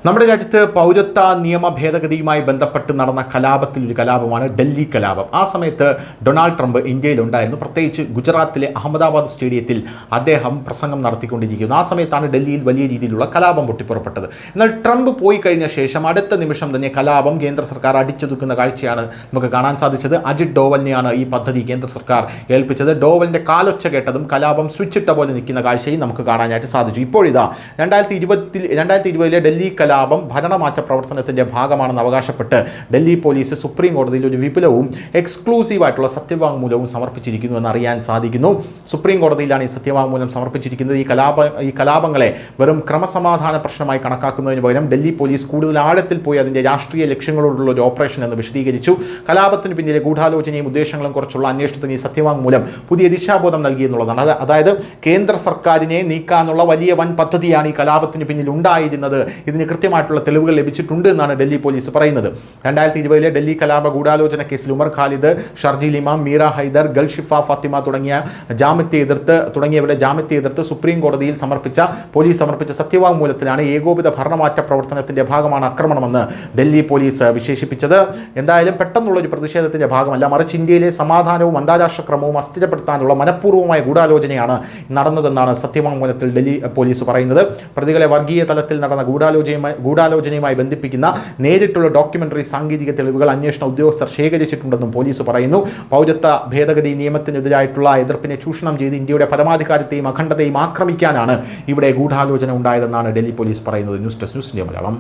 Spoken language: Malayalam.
നമ്മുടെ രാജ്യത്ത് പൗരത്വ നിയമ ഭേദഗതിയുമായി ബന്ധപ്പെട്ട് നടന്ന കലാപത്തിലൊരു കലാപമാണ് ഡൽഹി കലാപം. ആ സമയത്ത് ഡൊണാൾഡ് ട്രംപ് ഇന്ത്യയിലുണ്ടായിരുന്നു. പ്രത്യേകിച്ച് ഗുജറാത്തിലെ അഹമ്മദാബാദ് സ്റ്റേഡിയത്തിൽ അദ്ദേഹം പ്രസംഗം നടത്തിക്കൊണ്ടിരിക്കുന്നു. ആ സമയത്താണ് ഡൽഹിയിൽ വലിയ രീതിയിലുള്ള കലാപം പൊട്ടിപ്പുറപ്പെട്ടത്. എന്നാൽ ട്രംപ് പോയി കഴിഞ്ഞ ശേഷം അടുത്ത നിമിഷം തന്നെ കലാപം കേന്ദ്ര സർക്കാർ അടിച്ചൊതുക്കുന്ന കാഴ്ചയാണ് നമുക്ക് കാണാൻ സാധിച്ചത്. അജിത് ഡോവലിനെയാണ് ഈ പദ്ധതി കേന്ദ്ര സർക്കാർ ഏൽപ്പിച്ചത്. ഡോവലിൻ്റെ കാലൊച്ച കേട്ടതും കലാപം സ്വിച്ചിട്ട പോലെ നിൽക്കുന്ന കാഴ്ചയും നമുക്ക് കാണാനായിട്ട് സാധിച്ചു. ഇപ്പോഴിതാ 2020 ഡൽഹി കലാപം ഭരണമാറ്റ പ്രവർത്തനത്തിൻ്റെ ഭാഗമാണെന്ന് അവകാശപ്പെട്ട് ഡൽഹി പോലീസ് സുപ്രീം കോടതിയിൽ ഒരു വിപുലവും എക്സ്ക്ലൂസീവായിട്ടുള്ള സത്യവാങ്മൂലവും സമർപ്പിച്ചിരിക്കുന്നു എന്നറിയാൻ സാധിക്കുന്നു. സുപ്രീം കോടതിയിലാണ് ഈ സത്യവാങ്മൂലം സമർപ്പിച്ചിരിക്കുന്നത്. ഈ കലാപങ്ങളെ വെറും ക്രമസമാധാന പ്രശ്നമായി കണക്കാക്കുന്നതിന് പകരം ഡൽഹി പോലീസ് കൂടുതൽ ആഴത്തിൽ പോയി അതിൻ്റെ രാഷ്ട്രീയ ലക്ഷ്യങ്ങളോടുള്ള ഒരു ഓപ്പറേഷൻ എന്ന് വിശദീകരിച്ചു. കലാപത്തിന് പിന്നിലെ ഗൂഢാലോചനയും ഉദ്ദേശങ്ങളും കുറിച്ചുള്ള അന്വേഷണത്തിന് ഈ സത്യവാങ്മൂലം പുതിയ ദിശാബോധം നൽകി എന്നുള്ളതാണ്. അതായത് കേന്ദ്ര സർക്കാരിനെ നീക്കാനുള്ള വലിയ വൻ പദ്ധതിയാണ് ഈ കലാപത്തിന് പിന്നിൽ ഉണ്ടായിരുന്നത്. ഇതിന് കൃത്യമായിട്ടുള്ള തെളിവുകൾ ലഭിച്ചിട്ടുണ്ട് എന്നാണ് ഡൽഹി പോലീസ് പറയുന്നത്. 2020 ഡൽഹി കലാപ ഗൂഢാലോചന കേസിൽ ഉമർ ഖാലിദ്, ഷർജീൽ ഇമാം, മീറ ഹൈദർ, ഗൾഷിഫ ഫാത്തിമ തുടങ്ങിയവരുടെ ജാമ്യത്തെ എതിർത്ത് സുപ്രീം കോടതിയിൽ പോലീസ് സമർപ്പിച്ച സത്യവാങ്മൂലത്തിലാണ് ഏകോപിത ഭരണമാറ്റ പ്രവർത്തനത്തിന്റെ ഭാഗമാണ് ആക്രമണമെന്ന് ഡൽഹി പോലീസ് വിശേഷിപ്പിച്ചത്. എന്തായാലും പെട്ടെന്നുള്ള ഒരു പ്രതിഷേധത്തിന്റെ ഭാഗമല്ല, മറിച്ച് ഇന്ത്യയിലെ സമാധാനവും അന്താരാഷ്ട്ര ക്രമവും അസ്ഥിരപ്പെടുത്താനുള്ള മനഃപൂർവ്വമായ ഗൂഢാലോചനയാണ് നടന്നതെന്നാണ് സത്യവാങ്മൂലത്തിൽ ഡൽഹി പോലീസ് പറയുന്നത്. പ്രതികളെ വർഗീയ തലത്തിൽ നടന്ന ഗൂഢാലോചനയുമായി ബന്ധിപ്പിക്കുന്ന നേരിട്ടുള്ള ഡോക്യുമെന്ററി സാങ്കേതിക തെളിവുകൾ അന്വേഷണ ഉദ്യോഗസ്ഥർ ശേഖരിച്ചിട്ടുണ്ടെന്നും പോലീസ് പറയുന്നു. പൗരത്വ ഭേദഗതി നിയമത്തിനെതിരായിട്ടുള്ള എതിർപ്പിനെ ചൂഷണം ചെയ്ത് ഇന്ത്യയുടെ പരമാധികാരത്തെയും അഖണ്ഡതയും ആക്രമിക്കാനാണ് ഇവിടെ ഗൂഢാലോചന ഉണ്ടായതെന്നാണ് ഡൽഹി പോലീസ് പറയുന്നത്. News desk news India Malayalam.